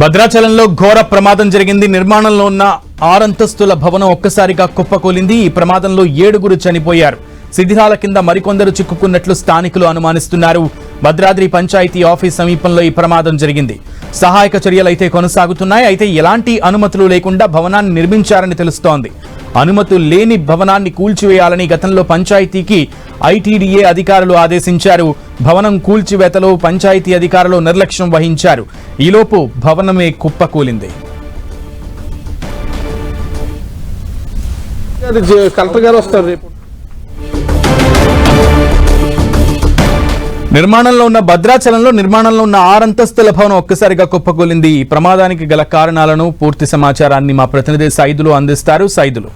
భద్రాచలంలో ఘోర ప్రమాదం జరిగింది. నిర్మాణంలో ఉన్న 6 అంతస్తుల భవనం ఒక్కసారిగా కుప్పకూలింది. ఈ ప్రమాదంలో 7గురు చనిపోయారు. శిథిలాల కింద మరికొందరు చిక్కుకున్నట్లు స్థానికులు అనుమానిస్తున్నారు. భద్రాద్రి పంచాయతీ ఆఫీస్ సమీపంలో ఈ ప్రమాదం జరిగింది. సహాయక చర్యలైతే కొనసాగుతున్నాయి. అయితే ఎలాంటి అనుమతులు లేకుండా భవనాన్ని నిర్మించారని తెలుస్తోంది. అనుమతులు లేని భవనాన్ని కూల్చివేయాలని గతంలో పంచాయతీకి ఐటీడీఏ అధికారులు ఆదేశించారు. భవనం కూల్చివేతలో పంచాయతీ అధికారులు నిర్లక్ష్యం వహించారు. ఈలోపు భవనమే కుప్పకూలింది. నిర్మాణంలో ఉన్న భద్రాచలంలో 6 అంతస్తుల భవనం ఒక్కసారిగా కుప్పకూలింది. ఈ ప్రమాదానికి గల కారణాలను పూర్తి సమాచారాన్ని మా ప్రతినిధి సైదులు అందిస్తారు. సైదులు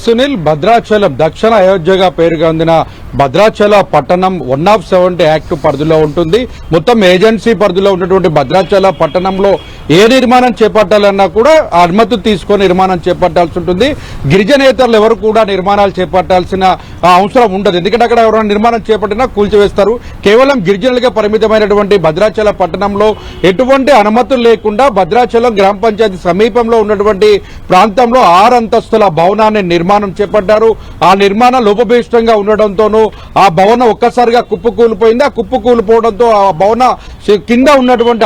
సునీల్, భద్రాచలం దక్షిణ అయోధ్యగా పేరుగాందిన భద్రాచల పట్టణం 170 యాక్ట్ పరిధిలో ఉంటుంది. మొత్తం ఏజెన్సీ పరిధిలో ఉన్నటువంటి భద్రాచల పట్టణంలో ఏ నిర్మాణం చేపట్టాలన్నా కూడా అనుమతి తీసుకొని నిర్మాణం చేపట్టాల్సి ఉంటుంది. గిరిజనేతరులు ఎవరు కూడా నిర్మాణాలు చేపట్టాల్సిన అవసరం ఉండదు. ఎందుకంటే అక్కడ ఎవరైనా నిర్మాణం చేపట్టినా కూల్చివేస్తారు. కేవలం గిరిజనులుగా పరిమితమైనటువంటి భద్రాచల పట్టణంలో ఎటువంటి అనుమతులు లేకుండా భద్రాచలం గ్రామ పంచాయతీ సమీపంలో ఉన్నటువంటి ప్రాంతంలో 6 అంతస్తుల భవనాన్ని నిర్మాణం చేపట్టారు. ఆ నిర్మాణం లోపభూయిష్టంగా ఉండడంతోనూ ఆ భవనం ఒక్కసారిగా కుప్పకూలిపోయింది. ఆ కుప్పకూలిపోవడంతో ఆ భవన కింద ఉన్నటువంటి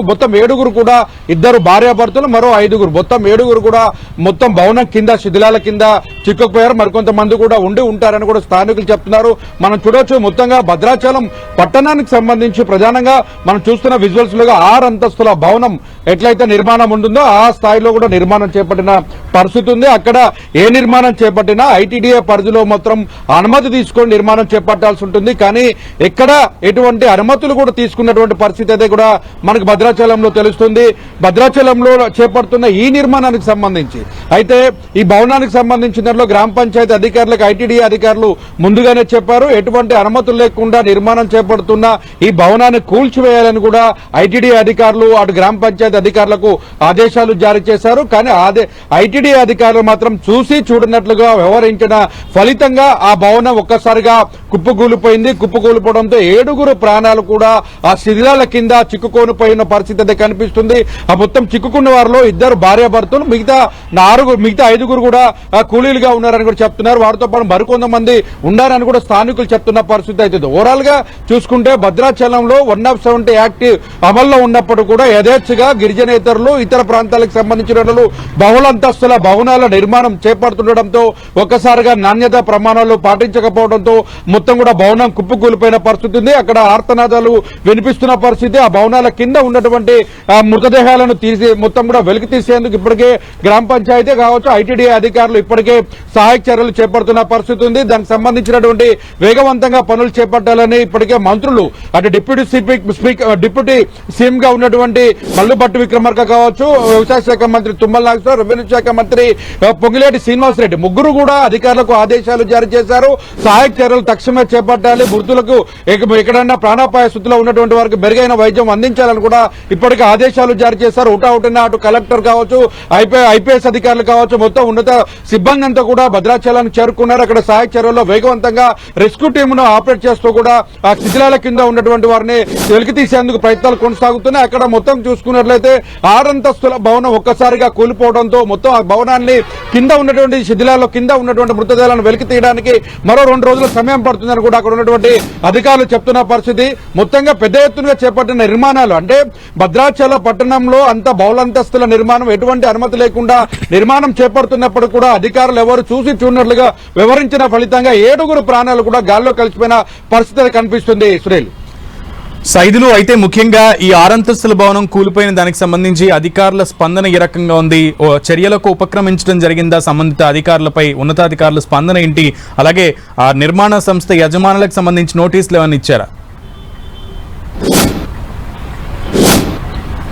మొత్తం 7గురు కూడా, 2 భార్యాభర్తలు, మరో 5గురు, మొత్తం 7గురు కూడా మొత్తం భవనం కింద శిథిలాల కింద చిక్కుకుపోయారు. మరికొంతమంది కూడా ఉంటారని కూడా స్థానికులు చెప్తున్నారు. మనం చూడొచ్చు, మొత్తంగా భద్రాచలం పట్టణానికి సంబంధించి ప్రధానంగా మనం చూస్తున్న విజువల్స్ లో 6 అంతస్తుల భవనం ఎట్లయితే నిర్మాణం ఉంటుందో ఆ స్థాయిలో కూడా నిర్మాణం చేపట్టిన పరిస్థితి ఉంది. అక్కడ ఏ నిర్మాణం చేపట్టినా ఐటీడీఏ పరిధిలో మాత్రం అనుమతి తీసుకొని నిర్మాణం చేపట్టాల్సి ఉంటుంది. కానీ ఎక్కడ ఎటువంటి అనుమతులు కూడా తీసుకున్నటువంటి పరిస్థితి అయితే కూడా మనకు భద్రాచలంలో తెలుస్తుంది. భద్రాచలంలో చేపడుతున్న ఈ నిర్మాణానికి సంబంధించి అయితే ఈ భవనానికి సంబంధించిన దాంట్లో గ్రామ పంచాయతీ అధికారులకు ఐటీడీఏ అధికారులు ముందుగానే చెప్పారు. ఎటువంటి అనుమతులు లేకుండా నిర్మాణం చేపడుతున్న ఈ భవనాన్ని కూల్చివేయాలని కూడా ఐటీడీఏ అధికారులు అటు గ్రామ పంచాయతీ అధికారులకు ఆదేశాలు జారీ చేశారు. కానీ ఐటీడీఏ అధికారులు మాత్రం చూసి చూడనట్లుగా వ్యవహరించిన ఫలితంగా ఆ భవనం ఒక్కసారిగా కుప్పకూలిపోయింది. కుప్పకూలిపోవడంతో 7గురు ప్రాణాలు కూడా ఆ శిథిలాల కింద చిక్కుకోనిపోయిన పరిస్థితి అయితే కనిపిస్తుంది. ఆ మొత్తం చిక్కుకున్న వారిలో 2 భార్యాభర్తలు, మిగతా 5గురు కూడా కూలీలుగా ఉన్నారని కూడా చెప్తున్నారు. వారితో పాటు మరికొంతమంది ఉన్నారని కూడా స్థానికులు చెప్తున్న పరిస్థితి అయితే ఓవరాల్ గా చూసుకుంటే భద్రాచలంలో 170 యాక్ట్ అమల్లో ఉన్నప్పుడు కూడా యథేచ్ఛగా గిరిజనేతరులు, ఇతర ప్రాంతాలకు సంబంధించిన బహుళ అంతస్తుల భవనాల నిర్మాణం చేపడుతుండటంతో ఒక్కసారిగా నాణ్యత ప్రమాణాలు పాటించకపోవడంతో మొత్తం కూడా భవనం కుప్పకూలిపోయిన పరిస్థితి ఉంది. అక్కడ ఆర్తనాదాలు వినిపిస్తున్న పరిస్థితి. ఆ భవనాల కింద ఉన్నటువంటి మృతదేహాలను తీసి మొత్తం కూడా వెలికి తీసేందుకు ఇప్పటికే గ్రామ పంచాయతీ కావచ్చు, ఐటీడీఏ అధికారులు ఇప్పటికే సహాయక చర్యలు చేపడుతున్న పరిస్థితి ఉంది. దానికి సంబంధించినటువంటి వేగవంతంగా పనులు చేపట్టాలని ఇప్పటికే మంత్రులు అటు డిప్యూటీ సీఎం గా ఉన్నటువంటి మల్లుపట్టు విక్రమార్క కావచ్చు, వ్యవసాయ శాఖ మంత్రి తుమ్మల నాగేశ్వరరావు, రెవెన్యూ శాఖ మంత్రి పొంగిలేటి శ్రీనివాసరెడ్డి ముగ్గురు కూడా అధికారులకు ఆదేశాలు జారీ చేశారు. సహాయక చర్యలు తక్షణమే చేపట్టాలి. మృతులకు ఎక్కడన్నా ప్రాణాపాయ స్థితిలో ఉన్నటువంటి వారికి మెరుగైన వైద్యం అందించాలని కూడా ఇప్పటికే ఆదేశాలు జారీ చేశారు. హుటాహుటిన అటు కలెక్టర్ కావచ్చు, ఐపీఎస్ అధికారులు కావచ్చు, మొత్తం ఉన్నత సిబ్బంది అంతా కూడా భద్రాచలానికి చేరుకున్నారు. అక్కడ సహాయక చర్యల్లో వేగవంతంగా రెస్క్యూ టీమును ఆపరేట్ చేస్తూ కూడా ఆ శిథిలాల కింద ఉన్నటువంటి వారిని వెలికి తీసేందుకు ప్రయత్నాలు కొనసాగుతున్నాయి. అక్కడ మొత్తం చూసుకున్నట్లయితే 6 అంతస్తుల భవనం ఒక్కసారిగా కూలిపోవడంతో మొత్తం ఆ భవనాన్ని కింద ఉన్నటువంటి శిథిలాల్లో కింద ఉన్నటువంటి మృతదేహాలను వెలికి తీయడానికి మరో 2 రోజుల సమయం పడుతుందని కూడా అక్కడ ఉన్నటువంటి అధికారులు చెప్తున్న పరిస్థితి. మొత్తంగా పెద్ద ఎత్తున చేపట్టిన నిర్మాణాలు అంటే భద్రాచల పట్టణంలో అంత బహుళంతస్తుల నిర్మాణం ఎటువంటి అనుమతి లేకుండా నిర్మాణం చేపడుతున్నప్పుడు కూడా అధికారులు ఎవరు చూసి చూడనట్లుగా వ్యవహరించిన ఫలితంగా 7గురు ప్రాణాలు కూడా గాల్లో కలిసిపోయిన పరిస్థితి కనిపిస్తుంది. సురేల్, సైదులు, అయితే ముఖ్యంగా ఈ 6 అంతస్తుల భవనం కూలిపోయిన దానికి సంబంధించి అధికారుల స్పందన ఏ రకంగా ఉంది? చర్యలకు ఉపక్రమించడం జరిగిందా? సంబంధిత అధికారులపై ఉన్నతాధికారుల స్పందన ఏంటి? అలాగే ఆ నిర్మాణ సంస్థ యజమానులకు సంబంధించి నోటీసులు ఏమైనా ఇచ్చారా?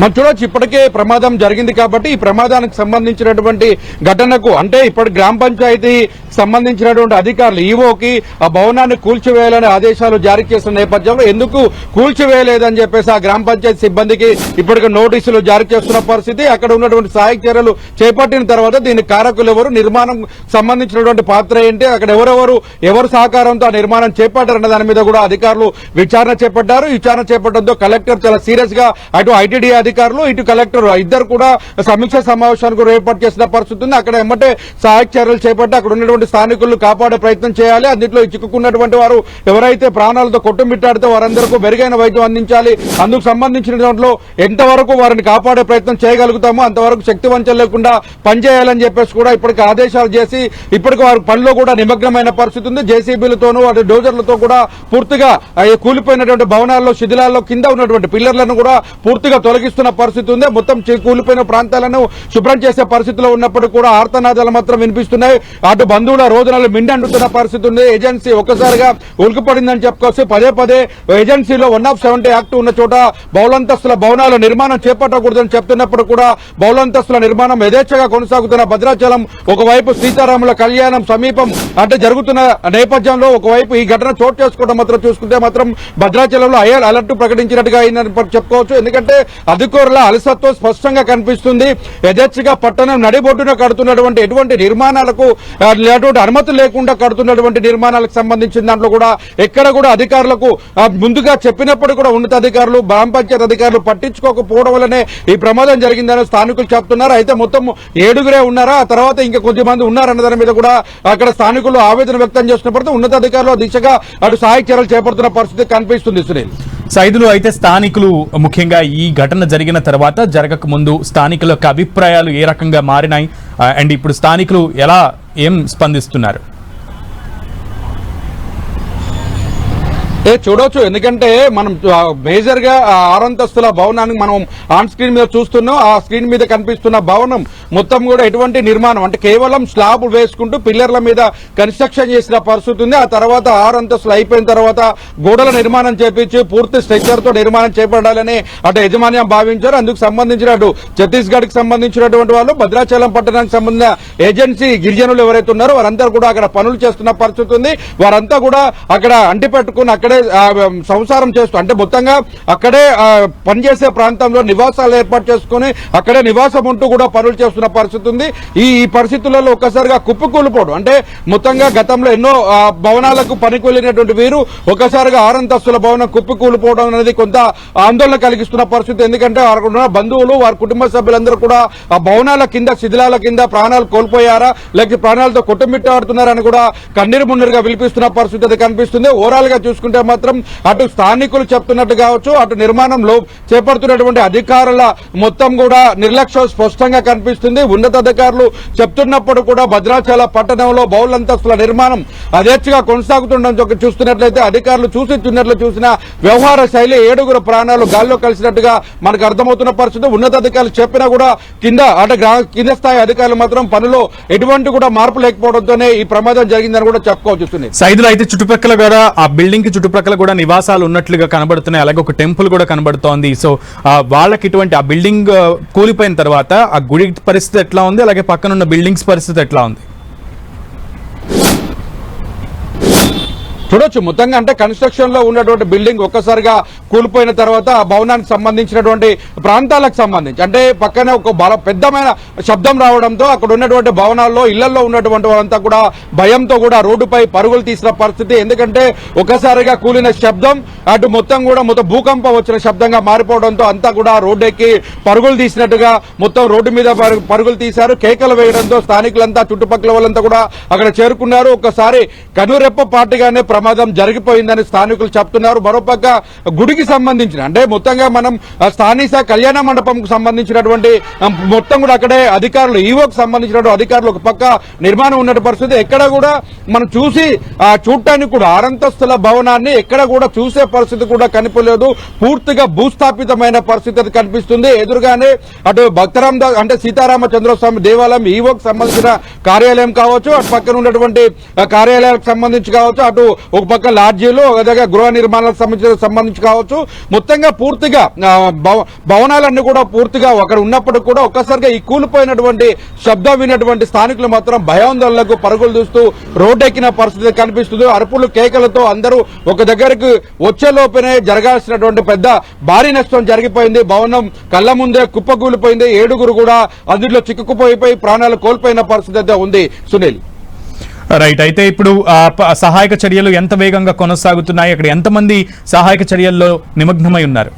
మనం చూడొచ్చు ఇప్పటికే ప్రమాదం జరిగింది కాబట్టి ఈ ప్రమాదానికి సంబంధించినటువంటి ఘటనకు అంటే ఇప్పటి గ్రామ పంచాయతీ సంబంధించినటువంటి అధికారులు ఈవోకి ఆ భవనాన్ని కూల్చివేయాలని ఆదేశాలు జారీ చేసిన నేపథ్యంలో ఎందుకు కూల్చివేయలేదని చెప్పేసి ఆ గ్రామ పంచాయతీ సిబ్బందికి ఇప్పటికే నోటీసులు జారీ చేస్తున్న పరిస్థితి. అక్కడ ఉన్నటువంటి సహాయక చర్యలు చేపట్టిన తర్వాత దీనికి కారకులు ఎవరు, నిర్మాణం సంబంధించినటువంటి పాత్ర ఏంటి, అక్కడ ఎవరు సహకారంతో ఆ నిర్మాణం చేపట్టారన్న దాని మీద కూడా అధికారులు విచారణ చేపట్టారు. విచారణ చేపట్టడంతో కలెక్టర్ చాలా సీరియస్ గా అటు ఐటీడీ అధికారులు ఇటు కలెక్టర్ ఇద్దరు కూడా సమీక్ష సమావేశానికి ఏర్పాటు చేసిన పరిస్థితి ఉంది. అక్కడ ఎమ్మటే సహాయక చర్యలు చేపట్టి అక్కడ ఉన్నటువంటి స్థానికులను కాపాడే ప్రయత్నం చేయాలి. అందులో చిక్కుకున్నటువంటి వారు ఎవరైతే ప్రాణాలతో కొట్టుమిట్టాడితే వారందరికీ మెరుగైన వైద్యం అందించాలి. అందుకు సంబంధించిన దాంట్లో ఎంతవరకు వారిని కాపాడే ప్రయత్నం చేయగలుగుతామో అంతవరకు శక్తి వంచన లేకుండా పనిచేయాలని చెప్పేసి కూడా ఇప్పటికి ఆదేశాలు చేసి ఇప్పటికి వారి పనిలో కూడా నిమగ్నమైన పరిస్థితి ఉంది. జేసీబీలతోనూ అటు డోజర్లతో కూడా పూర్తిగా కూలిపోయినటువంటి భవనాల్లో శిథిలాల్లో కింద ఉన్నటువంటి పిల్లర్లను కూడా పూర్తిగా తొలగిస్తున్న పరిస్థితి ఉంది. మొత్తం కూలిపోయిన ప్రాంతాలను శుభ్రం చేసే పరిస్థితిలో ఉన్నప్పటికీ కూడా ఆర్తనాదాలు మాత్రం వినిపిస్తున్నాయి. అటు బంధువుల రోజునాలు మిండండుతున్న పరిస్థితి ఉంది. ఏజెన్సీ ఒక్కసారిగా ఉలికిపడిందని చెప్పుకోవచ్చు. పదే ఏజెన్సీలో 170 యాక్ట్ ఉన్న చోట బహుళంతస్తుల భవనాల నిర్మాణం చేపట్టకూడదని చెప్తున్నప్పుడు కూడా బహుళంతస్తుల నిర్మాణం యథేచ్ఛగా కొనసాగుతున్న భద్రాచలం ఒకవైపు సీతారాముల కళ్యాణం సమీపం అంటే జరుగుతున్న నేపథ్యంలో ఒకవైపు ఈ ఘటన చోటు చేసుకోవడం మాత్రం చూసుకుంటే మాత్రం భద్రాచలంలో అలర్ట్ ప్రకటించినట్టుగా అయిందని చెప్పుకోవచ్చు. ఎందుకంటే అధికారుల అలసత్వం స్పష్టంగా కనిపిస్తుంది. యథేచ్ఛగా పట్టణం నడిబొడ్డున కడుతున్నటువంటి ఎటువంటి నిర్మాణాలకు అనుమతి లేకుండా కడుతున్నటువంటి నిర్మాణాలకు సంబంధించిన దాంట్లో కూడా ఎక్కడ కూడా అధికారులకు ముందుగా చెప్పినప్పుడు కూడా ఉన్నతాధికారులు గ్రామ పంచాయతీ అధికారులు పట్టించుకోకపోవడం వల్లనే ఈ ప్రమాదం జరిగిందని స్థానికులు చెప్తున్నారు. అయితే మొత్తం 7 ఉన్నారా, ఆ తర్వాత ఇంకా కొద్దిమంది ఉన్నారన్న దాని మీద కూడా అక్కడ స్థానికులు ఆవేదన వ్యక్తం చేస్తున్నప్పుడు ఉన్నతాధికారులు దిశగా అటు సహాయక చర్యలు చేపడుతున్న పరిస్థితి కనిపిస్తుంది. సునీల్, సైదులు అయితే స్థానికులు ముఖ్యంగా ఈ ఘటన జరిగిన తర్వాత జరగక ముందు స్థానికుల యొక్క అభిప్రాయాలు ఏ రకంగా మారినాయి అండ్ ఇప్పుడు స్థానికులు ఏం స్పందిస్తున్నారు? చూడొచ్చు. ఎందుకంటే మనం మేజర్ గా 6 అంతస్తుల భవనాన్ని మనం ఆన్ స్క్రీన్ మీద చూస్తున్నాం. ఆ స్క్రీన్ మీద కనిపిస్తున్న భవనం మొత్తం కూడా ఎటువంటి నిర్మాణం అంటే కేవలం స్లాబ్ వేసుకుంటూ పిల్లర్ల మీద కన్స్ట్రక్షన్ చేసిన పరిస్థితి ఉంది. ఆ తర్వాత 6 అంతస్తులు అయిపోయిన తర్వాత గోడల నిర్మాణం చేపించి పూర్తి స్ట్రక్చర్ తో నిర్మాణం చేపట్టాలని అటు యజమాన్యం భావించారు. అందుకు సంబంధించిన అటు ఛత్తీస్గఢ్ కి సంబంధించినటువంటి వాళ్ళు భద్రాచలం పట్టణానికి సంబంధించిన ఏజెన్సీ గిరిజనులు ఎవరైతే ఉన్నారో వారంతా కూడా అక్కడ పనులు చేస్తున్న పరిస్థితి ఉంది. వారంతా కూడా అక్కడ అంటిపెట్టుకుని అక్కడే సంసారం చేస్తూ అంటే మొత్తంగా అక్కడే పనిచేసే ప్రాంతంలో నివాసాలు ఏర్పాటు చేసుకుని అక్కడే నివాసం ఉంటూ కూడా పనులు చేస్తున్న పరిస్థితి ఉంది. ఈ పరిస్థితులలో ఒక్కసారిగా కుప్పకూలిపోవడం అంటే మొత్తంగా గతంలో ఎన్నో భవనాలకు పనికి వెళ్ళినటువంటి వీరు ఒక్కసారిగా 6 అంతస్తుల భవనం కుప్పకూలిపోవడం అనేది కొంత ఆందోళన కలిగిస్తున్న పరిస్థితి. ఎందుకంటే వారికి బంధువులు వారి కుటుంబ సభ్యులందరూ కూడా ఆ భవనాల కింద శిథిలాల కింద ప్రాణాలు కోల్పోయారా లేకపోతే ప్రాణాలతో కొట్టుమిట్టాడుతున్నారని కూడా కన్నీరు మున్నీరుగా విలిపిస్తున్న పరిస్థితి అది కనిపిస్తుంది. ఓవరాల్ గా చూసుకుంటే మాత్రం అటు స్థానికులు చెప్తున్నట్టు కావచ్చు అటు నిర్మాణంలో చేపడుతున్నటువంటి అధికారుల మొత్తం కూడా నిర్లక్ష్యం స్పష్టంగా కనిపిస్తుంది. ఉన్నతాధికారులు చెప్తున్నప్పుడు కూడా భద్రాచల పట్టణంలో బహుళంతస్తుల నిర్మాణం యథేచ్ఛగా కొనసాగుతుండడం చూస్తున్నట్లయితే అధికారులు చూసిన వ్యవహార శైలి 7 ప్రాణాలు గాల్లో కలిసినట్టుగా మనకు అర్థమవుతున్న పరిస్థితి. ఉన్నతాధికారులు చెప్పినా కూడా కింద స్థాయి అధికారులు మాత్రం పనిలో ఎటువంటి కూడా మార్పు లేకపోవడంతోనే ఈ ప్రమాదం జరిగిందని కూడా చెప్పుకోవచ్చు. సైదులు అయితే చుట్టుపక్కల కూడా ఆ బిల్డింగ్ కి చుట్టుపక్కల కూడా నివాసాలు ఉన్నట్లుగా కనబడుతున్నాయి. అలాగే ఒక టెంపుల్ కూడా కనబడుతోంది. సో వాళ్ళకి ఇటువంటి ఆ బిల్డింగ్ కూలిపోయిన తర్వాత ఆ గుడి పరిస్థితి ఎట్లా ఉంది, అలాగే పక్కనున్న బిల్డింగ్స్ పరిస్థితి ఎట్లా ఉంది? చూడొచ్చు మొత్తంగా అంటే కన్స్ట్రక్షన్ లో ఉన్నటువంటి బిల్డింగ్ ఒక్కసారిగా కూలిపోయిన తర్వాత ఆ భవనానికి సంబంధించినటువంటి ప్రాంతాలకు సంబంధించి అంటే పక్కనే ఒక పెద్దమైన శబ్దం రావడంతో అక్కడ ఉన్నటువంటి భవనాల్లో ఇళ్లలో ఉన్నటువంటి వాళ్ళంతా కూడా భయంతో కూడా రోడ్డుపై పరుగులు తీసిన పరిస్థితి. ఎందుకంటే ఒక్కసారిగా కూలిన శబ్దం అటు మొత్తం భూకంపం వచ్చిన శబ్దంగా మారిపోవడంతో అంతా కూడా రోడ్డు ఎక్కి పరుగులు తీసినట్టుగా మొత్తం రోడ్డు మీద పరుగులు తీశారు. కేకలు వేయడంతో స్థానికులంతా చుట్టుపక్కల వాళ్ళంతా కూడా అక్కడ చేరుకున్నారు. ఒక్కసారి కనురెప్ప పాటుగానే ప్రమాదం జరిగిపోయిందని స్థానికులు చెప్తున్నారు. మరోపక్క గుడికి సంబంధించిన అంటే మొత్తంగా మనం స్థానిక కళ్యాణ మండపంకు సంబంధించినటువంటి మొత్తం కూడా అక్కడే అధికారులు ఈవోకి సంబంధించినటువంటి అధికారులు ఒక పక్క నిర్మాణం ఉన్న పరిస్థితి. ఎక్కడ కూడా మనం చూడటానికి కూడా 6 అంతస్తుల భవనాన్ని ఎక్కడ కూడా చూసే పరిస్థితి కూడా కనిపించలేదు. పూర్తిగా భూస్థాపితమైన పరిస్థితి అది కనిపిస్తుంది. ఎదురుగానే అటు భక్తరాం అంటే సీతారామచంద్రస్వామి దేవాలయం ఈవోకి సంబంధించిన కార్యాలయం కావచ్చు, అటు పక్కన ఉన్నటువంటి కార్యాలయాలకు సంబంధించి కావచ్చు, అటు ఒక పక్క లాడ్జీలు, ఒక దగ్గర గృహ నిర్మాణాలకు సంబంధించి కావచ్చు, మొత్తంగా పూర్తిగా భవనాలన్నీ కూడా పూర్తిగా అక్కడ ఉన్నప్పటికీ కూడా ఒక్కసారిగా ఈ కూలిపోయినటువంటి శబ్దం విన్నటువంటి స్థానికులు మాత్రం భయాందోళనకు పరుగులు చూస్తూ రోడ్డెక్కిన పరిస్థితి కనిపిస్తుంది. అరుపులు కేకలతో అందరూ ఒక దగ్గరకు వచ్చేలోపనే జరగాల్సినటువంటి పెద్ద భారీ నష్టం జరిగిపోయింది. భవనం కళ్ళ ముందే కుప్పకూలిపోయింది. 7 కూడా అందులో చిక్కుకుపోయిపోయి ప్రాణాలు కోల్పోయిన పరిస్థితి అయితే ఉంది. సునీల్, రైట్. అయితే ఇప్పుడు సహాయక చర్యలు ఎంత వేగంగా కొనసాగుతున్నాయి? అక్కడ ఎంతమంది సహాయక చర్యల్లో నిమగ్నమై ఉన్నారు?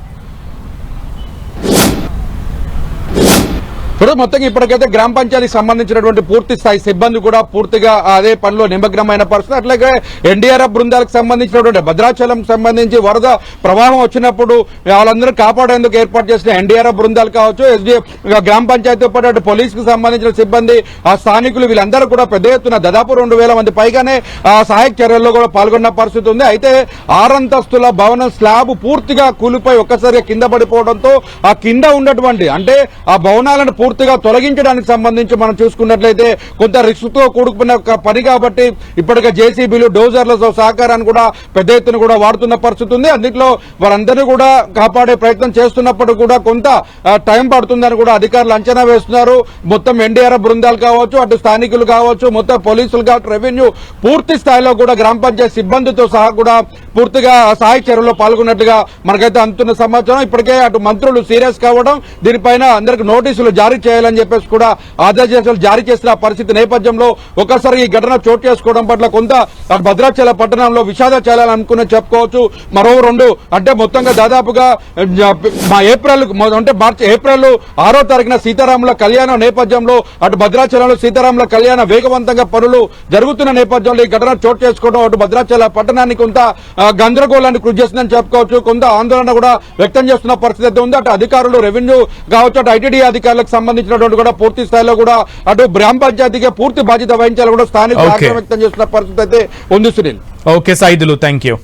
మొత్తంగా ఇప్పటికైతే గ్రామ పంచాయతీకి సంబంధించినటువంటి పూర్తి స్థాయి సిబ్బంది కూడా పూర్తిగా అదే పనిలో నిమగ్నమైన పరిస్థితి. అట్లాగే ఎన్డీఆర్ఎఫ్ బృందాలకు సంబంధించినటువంటి భద్రాచలం సంబంధించి వరద ప్రవాహం వచ్చినప్పుడు వాళ్ళందరూ కాపాడేందుకు ఏర్పాటు చేసిన ఎన్డీఆర్ఎఫ్ బృందాలు కావచ్చు, ఎస్డీఎఫ్ గ్రామ పంచాయతీ పాటు పోలీసుకు సంబంధించిన సిబ్బంది, ఆ స్థానికులు వీళ్ళందరూ కూడా పెద్ద ఎత్తున దాదాపు 2000 మంది పైగానే ఆ సహాయక చర్యల్లో కూడా పాల్గొన్న పరిస్థితి ఉంది. అయితే 6 అంతస్తుల భవనం స్లాబ్ పూర్తిగా కూలిపోయి ఒక్కసారిగా కింద పడిపోవడంతో ఆ కింద ఉన్నటువంటి అంటే ఆ భవనాలను పూర్తిగా తొలగించడానికి సంబంధించి మనం చూసుకున్నట్లయితే కొంత రిస్క్ తో కూడుకున్న పని కాబట్టి ఇప్పటికే జేసీబీలు, డోజర్లతో సహకారాన్ని కూడా పెద్ద ఎత్తున కూడా వాడుతున్న పరిస్థితి ఉంది. అన్నింటిలో వారందరినీ కూడా కాపాడే ప్రయత్నం చేస్తున్నప్పుడు కూడా కొంత టైం పడుతుందని కూడా అధికారులు అంచనా వేస్తున్నారు. మొత్తం ఎన్డీఆర్ఎఫ్ బృందాలు కావచ్చు, అటు స్థానికులు కావచ్చు, మొత్తం పోలీసులు కావచ్చు, రెవెన్యూ పూర్తి స్థాయిలో కూడా గ్రామ పంచాయతీ సిబ్బందితో సహా కూడా పూర్తిగా సహాయ చర్యల్లో పాల్గొన్నట్టుగా మనకైతే అందుతున్న సమాచారం. ఇప్పటికే అటు మంత్రులు సీరియస్ కావడం, దీనిపైన అందరికి నోటీసులు జారీ చేయాలని చెప్పేసి కూడా ఆదేశాలు జారీ చేసిన పరిస్థితి నేపథ్యంలో ఒక్కసారి ఈ ఘటన చోటు చేసుకోవడం పట్ల కొంత భద్రాచల పట్టణంలో విషాద చేయాలనుకుని చెప్పుకోవచ్చు. మరో 2 అంటే మొత్తంగా దాదాపుగా ఏప్రిల్ 6వ తారీఖున సీతారాముల కళ్యాణం నేపథ్యంలో అటు భద్రాచలంలో సీతారాముల కళ్యాణ వేగవంతంగా పనులు జరుగుతున్న నేపథ్యంలో ఈ ఘటన చోటు చేసుకోవడం అటు భద్రాచల పట్టణాన్ని కొంత గందరగోళాన్ని కృషి చేస్తుందని చెప్పుకోవచ్చు. కొంత ఆందోళన కూడా వ్యక్తం చేస్తున్న పరిస్థితి ఉంది. అటు అధికారులు, రెవెన్యూ కావచ్చు, అటు ఐటీడీ అధికారులకు సంబంధించినటువంటి కూడా పూర్తి స్థాయిలో కూడా అటు గ్రామ పంచాయతీకి పూర్తి బాధ్యత వహించాలని కూడా స్థానికులు ఆగ్రహం వ్యక్తం చేస్తున్న పరిస్థితి అయితే ఉంది. Sunil, okay Saidulu, thank you.